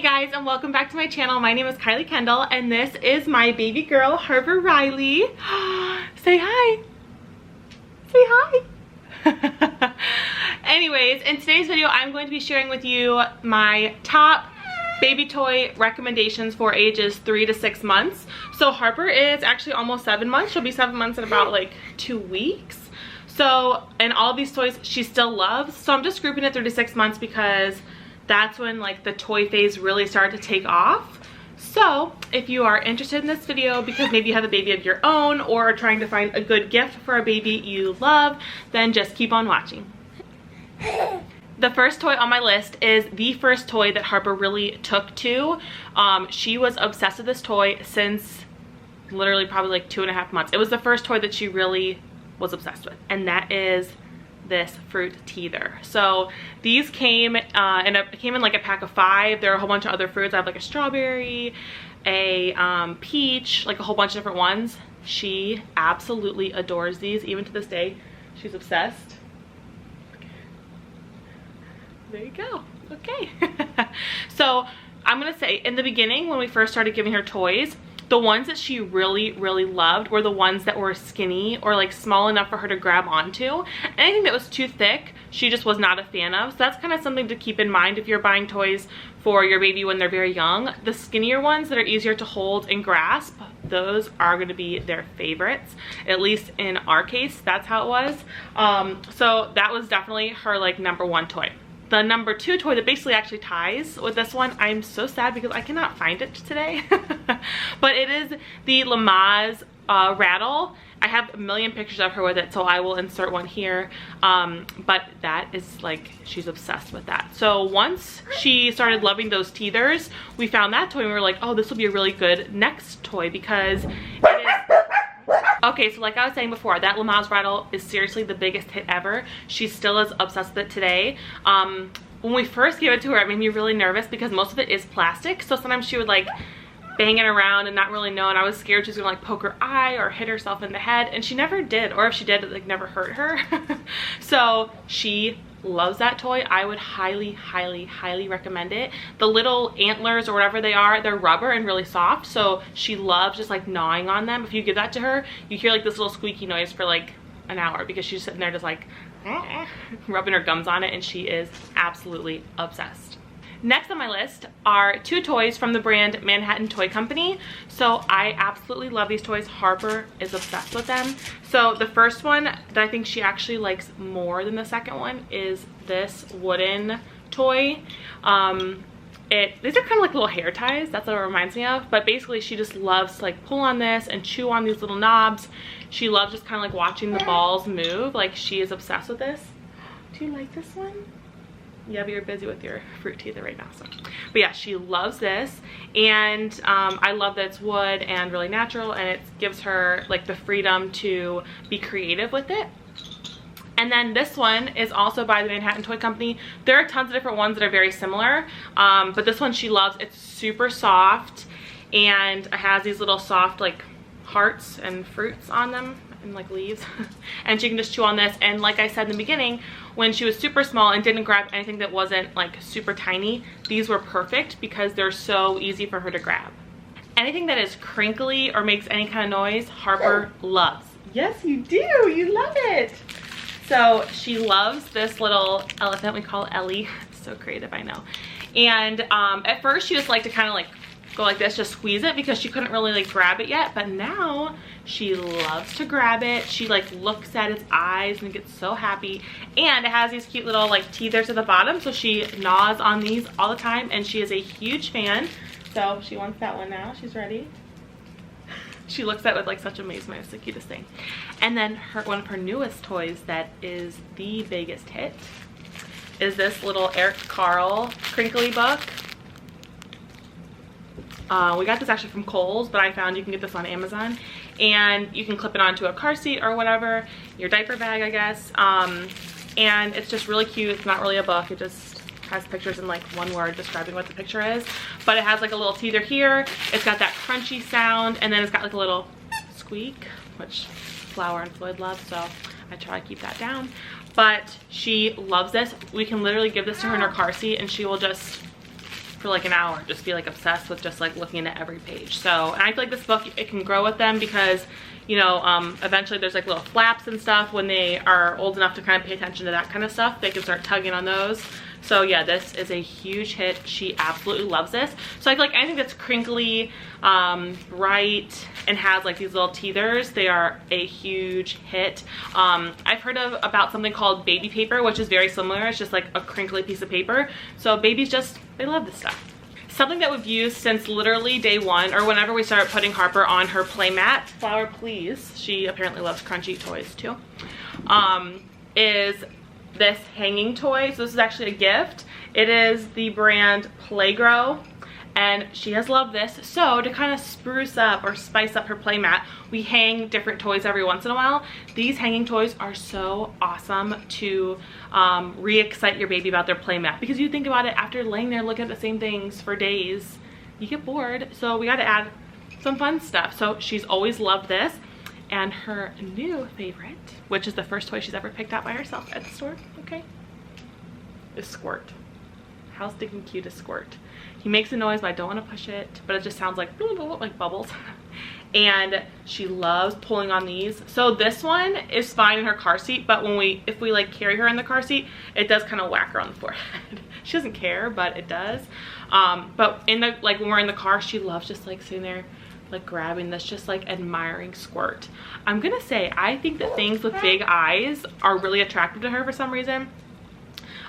Hey guys, and welcome back to my channel. My name is Kylie Kendall and this is my baby girl Harper Riley. Say hi. Say hi. Anyways, in today's video I'm going to be sharing with you my top baby toy recommendations for ages 3 to 6 months. So Harper is actually almost 7 months. She'll be 7 months in about like 2 weeks. So, and all these toys she still loves. So I'm just grouping it 3 to 6 months because that's when like the toy phase really started to take off. So if you are interested in this video because maybe you have a baby of your own or are trying to find a good gift for a baby you love, then just keep on watching. The first toy on my list is the first toy that Harper really took to. She was obsessed with this toy since literally probably like 2.5 months. It was the first toy that she really was obsessed with, and that is this fruit teether. So these came in like a pack of 5. There are a whole bunch of other fruits. I have like a strawberry, a peach, like a whole bunch of different ones. She absolutely adores these. Even to this day, she's obsessed. There you go. Okay. So I'm gonna say in the beginning when we first started giving her toys, the ones that she really loved were the ones that were skinny or like small enough for her to grab onto. Anything that was too thick, she just was not a fan of. So that's kind of something to keep in mind if you're buying toys for your baby when they're very young. The skinnier ones that are easier to hold and grasp, those are going to be their favorites. At least in our case, that's how it was. So that was definitely her like #1 toy. The #2 toy that basically actually ties with this one, I'm so sad because I cannot find it today. But it is the Lamaze rattle. I have a million pictures of her with it, so I will insert one here. But that is like, she's obsessed with that. So once she started loving those teethers, we found that toy and we were like, oh, this will be a really good next toy because it is... Okay, so like I was saying before, that Lamaze rattle is seriously the biggest hit ever. She still is obsessed with it today. When we first gave it to her, it made me really nervous because most of it is plastic. So sometimes she would like bang it around and not really know, and I was scared she was gonna like poke her eye or hit herself in the head, and she never did, or if she did, it like never hurt her. So she loves that toy. I would highly recommend it. The little antlers or whatever they are, they're rubber and really soft, so she loves just like gnawing on them. If you give that to her, you hear like this little squeaky noise for like an hour because she's sitting there just like rubbing her gums on it, and she is absolutely obsessed. Next on my list are 2 toys from the brand Manhattan Toy Company. So I absolutely love these toys. Harper is obsessed with them. So the first one that I think she actually likes more than the second one is this wooden toy. These are kind of like little hair ties. That's what it reminds me of. But basically she just loves to like pull on this and chew on these little knobs. She loves just kind of like watching the balls move. Like, she is obsessed with this. Do you like this one? Yeah, but you're busy with your fruit teether right now, so. But yeah, she loves this, and I love that it's wood and really natural, and it gives her like the freedom to be creative with it. And then this one is also by the Manhattan Toy Company. There are tons of different ones that are very similar, but this one she loves. It's super soft, and it has these little soft like hearts and fruits on them and like leaves. And she can just chew on this, and like I said in the beginning, when she was super small and didn't grab anything that wasn't like super tiny, these were perfect because they're so easy for her to grab. Anything that is crinkly or makes any kind of noise, Harper loves. Yes, you do. You love it. So she loves this little elephant we call Ellie. It's so creative, I know. And at first she just liked to kind of like go like this, just squeeze it, because she couldn't really like grab it yet, but now she loves to grab it. She like looks at its eyes and gets so happy, and it has these cute little like teethers at the bottom, so she gnaws on these all the time, and she is a huge fan. So she wants that one now. She's ready. She looks at it with like such amazement. It's the cutest thing. And then one of her newest toys that is the biggest hit is this little Eric Carle crinkly book. We got this actually from Kohl's, but I found you can get this on Amazon, and you can clip it onto a car seat or whatever, your diaper bag, I guess. And it's just really cute. It's not really a book. It just has pictures in like one word describing what the picture is, but it has like a little teether here. It's got that crunchy sound, and then it's got like a little squeak, which Flower and Floyd love, so I try to keep that down. But she loves this. We can literally give this to her in her car seat, and she will just for like an hour, just be like obsessed with just like looking at every page. So, and I feel like this book, it can grow with them because, you know, eventually there's like little flaps and stuff. When they are old enough to kind of pay attention to that kind of stuff, they can start tugging on those. So yeah, this is a huge hit. She absolutely loves this. So I feel like anything that's crinkly, bright, and has like these little teethers, they are a huge hit. I've heard about something called baby paper, which is very similar. It's just like a crinkly piece of paper. So babies just, they love this stuff. Something that we've used since literally day one, or whenever we started putting Harper on her play mat, Flower Please, she apparently loves crunchy toys too, is this hanging toy. So this is actually a gift. It is the brand Playgrow, and she has loved this. So to kind of spruce up or spice up her playmat, we hang different toys every once in a while. These hanging toys are so awesome to re-excite your baby about their playmat, because you think about it, after laying there looking at the same things for days, you get bored. So we got to add some fun stuff. So she's always loved this. And her new favorite, which is the first toy she's ever picked out by herself at the store, okay, is Squirt. How stinking cute is Squirt? He makes a noise, but I don't want to push it, but it just sounds like bubbles. And she loves pulling on these. So this one is fine in her car seat, but if we like carry her in the car seat, it does kind of whack her on the forehead. She doesn't care, but it does. But in the, like when we're in the car, she loves just like sitting there, like grabbing this, just like admiring Squirt. I'm gonna say, I think that things with big eyes are really attractive to her for some reason.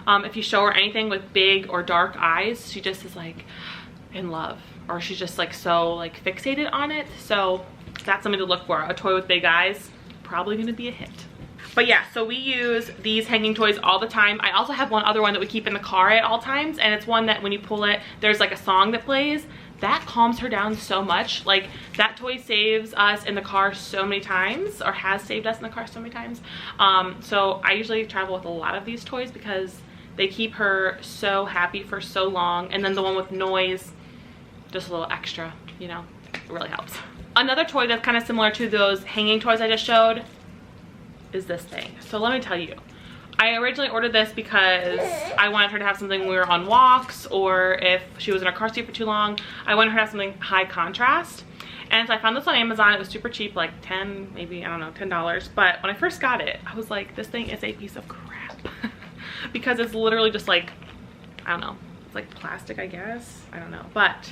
If you show her anything with big or dark eyes, she just is like in love, or she's just like so like fixated on it. So that's something to look for. A toy with big eyes, probably gonna be a hit. But yeah, so we use these hanging toys all the time. I also have one other one that we keep in the car at all times, and it's one that when you pull it, there's like a song that plays. That calms her down so much. Like, that toy saves us in the car so many times, or has saved us in the car so many times. So I usually travel with a lot of these toys because they keep her so happy for so long. And then the one with noise, just a little extra, you know, it really helps. Another toy that's kind of similar to those hanging toys I just showed is this thing. So let me tell you, I originally ordered this because I wanted her to have something when we were on walks, or if she was in her car seat for too long, I wanted her to have something high contrast. And so I found this on Amazon. It was super cheap, like 10, maybe, I don't know, $10. But when I first got it, I was like, this thing is a piece of crap. Because it's literally just like, I don't know, it's like plastic, I guess. I don't know. But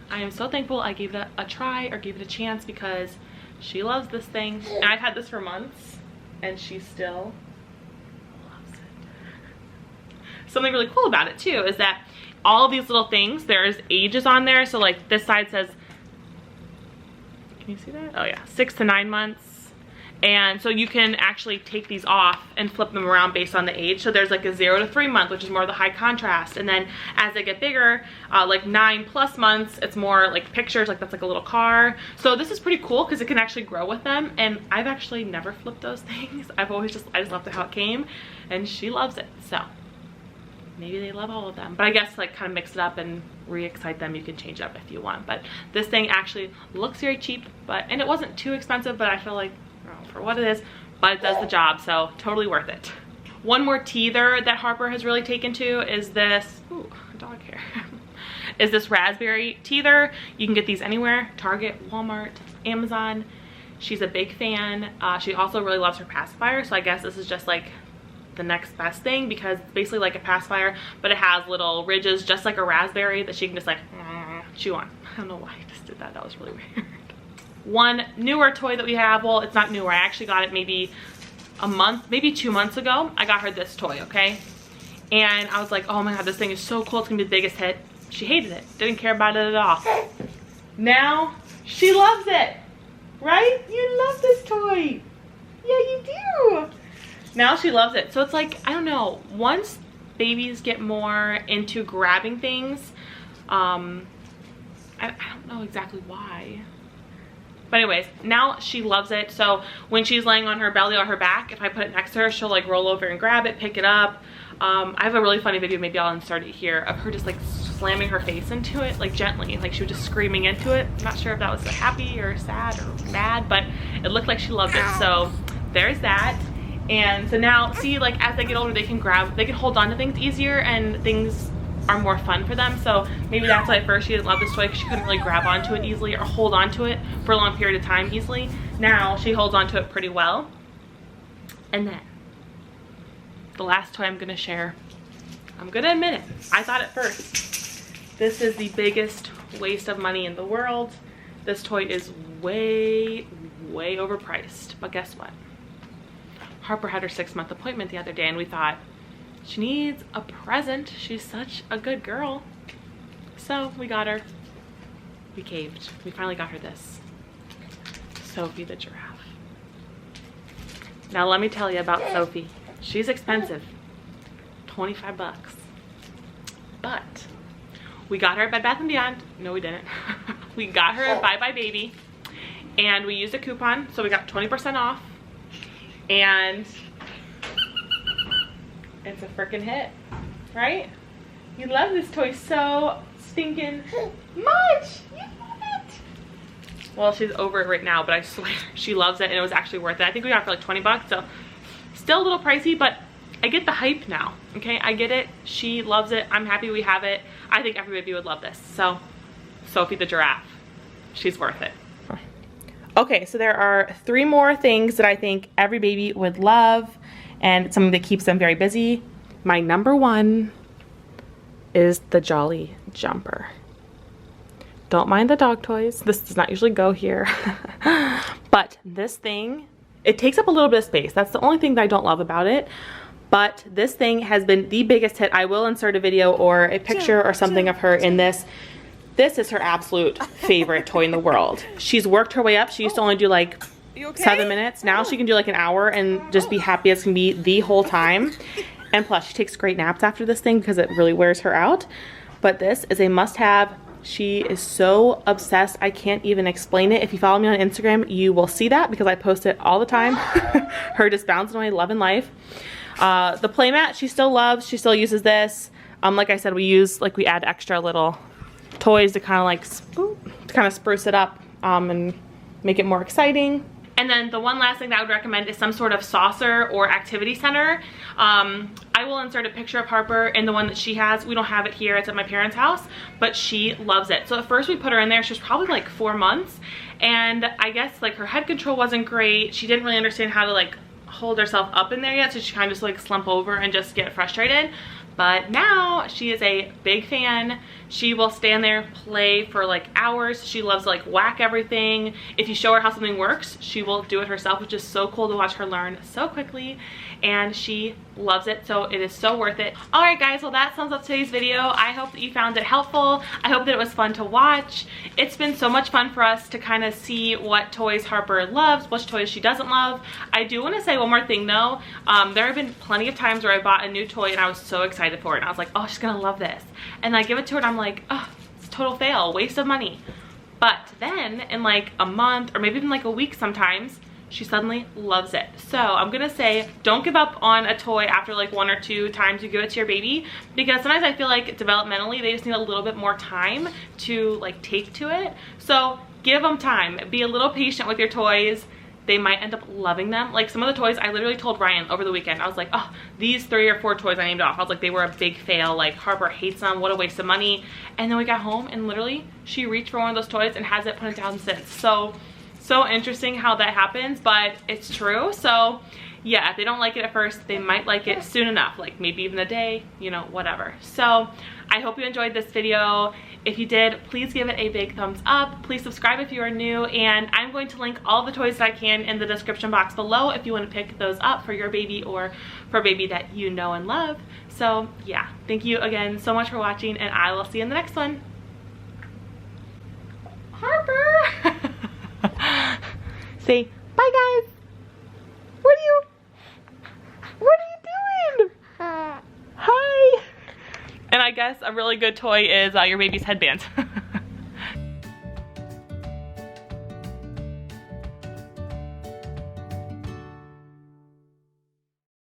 I am so thankful I gave it a try, or gave it a chance, because she loves this thing. And I've had this for months, and she still loves it. Something really cool about it too is that all of these little things, there's ages on there. So like this side says, can you see that? Oh yeah, 6 to 9 months. And so you can actually take these off and flip them around based on the age. So there's like a 0 to 3 month, which is more of the high contrast. And then as they get bigger, like 9+ months, it's more like pictures, like that's like a little car. So this is pretty cool because it can actually grow with them. And I've actually never flipped those things. I just left it how it came, and she loves it. So maybe they love all of them. But I guess like kind of mix it up and re-excite them. You can change it up if you want. But this thing actually looks very cheap, and it wasn't too expensive, but I feel like, for what it is, but it does the job, so totally worth it. One more teether that Harper has really taken to is this, ooh, dog hair, is this raspberry teether. You can get these anywhere, Target, Walmart, Amazon. She's a big fan. She also really loves her pacifier, so I guess this is just like the next best thing, because it's basically like a pacifier, but it has little ridges just like a raspberry that she can just like chew on. I don't know why I just did that. That was really weird. One newer toy that we have, well, it's not newer, I actually got it maybe a month, maybe 2 months ago. I got her this toy, okay? And I was like, oh my god, this thing is so cool, it's gonna be the biggest hit. She hated it, didn't care about it at all. Now, she loves it, right? You love this toy. Yeah, you do. Now she loves it. So it's like, I don't know, once babies get more into grabbing things, I don't know exactly why. But anyways, now she loves it. So when she's laying on her belly or her back, if I put it next to her, she'll like roll over and grab it, pick it up. I have a really funny video, maybe I'll insert it here, of her just like slamming her face into it, like gently, like she was just screaming into it. I'm not sure if that was happy or sad or mad, but it looked like she loved it. So there's that. And so now, see, like as they get older, they can hold on to things easier, and things are more fun for them. So maybe that's why at first she didn't love this toy, because she couldn't really grab onto it easily or hold onto it for a long period of time easily. Now she holds onto it pretty well. And then the last toy I'm gonna share, I'm gonna admit it, I thought at first this is the biggest waste of money in the world. This toy is way overpriced, but guess what? Harper had her 6-month appointment the other day and we thought, she needs a present. She's such a good girl. So we got her, we caved. We finally got her this. Sophie the giraffe. Now let me tell you about Sophie. She's expensive, 25 bucks. But we got her at Bed Bath & Beyond. No, we didn't. We got her at Bye Bye Baby and we used a coupon, so we got 20% off. And it's a freaking hit, right? You love this toy so stinking much. You love it. Well, she's over it right now, but I swear she loves it and it was actually worth it. I think we got it for like 20 bucks, so still a little pricey, but I get the hype now, okay? I get it. She loves it. I'm happy we have it. I think every baby would love this. So, Sophie the giraffe, she's worth it. Okay, so there are 3 more things that I think every baby would love, and it's something that keeps them very busy. My number 1 is the Jolly Jumper. Don't mind the dog toys. This does not usually go here. But this thing, it takes up a little bit of space. That's the only thing that I don't love about it. But this thing has been the biggest hit. I will insert a video or a picture or something of her in this. This is her absolute favorite toy in the world. She's worked her way up. She used to only do like 7 minutes. Now she can do like an hour and just be happy as can be the whole time. And plus she takes great naps after this thing because it really wears her out. But this is a must-have. She is so obsessed, I can't even explain it. If you follow me on Instagram, you will see that because I post it all the time. Her just bouncing away, loving life. The playmat she still loves. She still uses this. Like I said, we add extra little toys to kind of spruce it up and make it more exciting. And then the one last thing that I would recommend is some sort of saucer or activity center. I will insert a picture of Harper in the one that she has. We don't have it here, it's at my parents' house, but she loves it. So at first we put her in there, she was probably like 4 months, and I guess like her head control wasn't great. She didn't really understand how to like hold herself up in there yet, so she kind of just like slump over and just get frustrated. But now she is a big fan. She will stand there, play for like hours. She loves to like whack everything. If you show her how something works, she will do it herself, which is so cool to watch her learn so quickly. And she loves it, so it is so worth it. All right guys, well that sums up today's video. I hope that you found it helpful. I hope that it was fun to watch. It's been so much fun for us to kind of see what toys Harper loves, which toys she doesn't love. I do want to say one more thing though. There have been plenty of times where I bought a new toy and I was so excited for it and I was like, oh, she's gonna love this, and I give it to her and I'm like, oh, it's a total fail, waste of money. But then in like a month or maybe even like a week sometimes, she suddenly loves it. So I'm gonna say, don't give up on a toy after like 1 or 2 times you give it to your baby, because sometimes I feel like developmentally they just need a little bit more time to like take to it. So give them time, be a little patient with your toys. They might end up loving them. Like some of the toys, I literally told Ryan over the weekend, I was like, oh, these 3 or 4 toys I named off, I was like, they were a big fail. Like Harper hates them, what a waste of money. And then we got home and literally she reached for one of those toys and hasn't put it down since. So interesting how that happens, but it's true. So yeah, if they don't like it at first, they might like it soon enough, like maybe even a day, you know, whatever. So I hope you enjoyed this video. If you did, please give it a big thumbs up. Please subscribe if you are new, and I'm going to link all the toys that I can in the description box below if you want to pick those up for your baby or for a baby that you know and love. So yeah, thank you again so much for watching, and I will see you in the next one. Harper! Say bye guys. What are you doing? Hi. And I guess a really good toy is your baby's headband.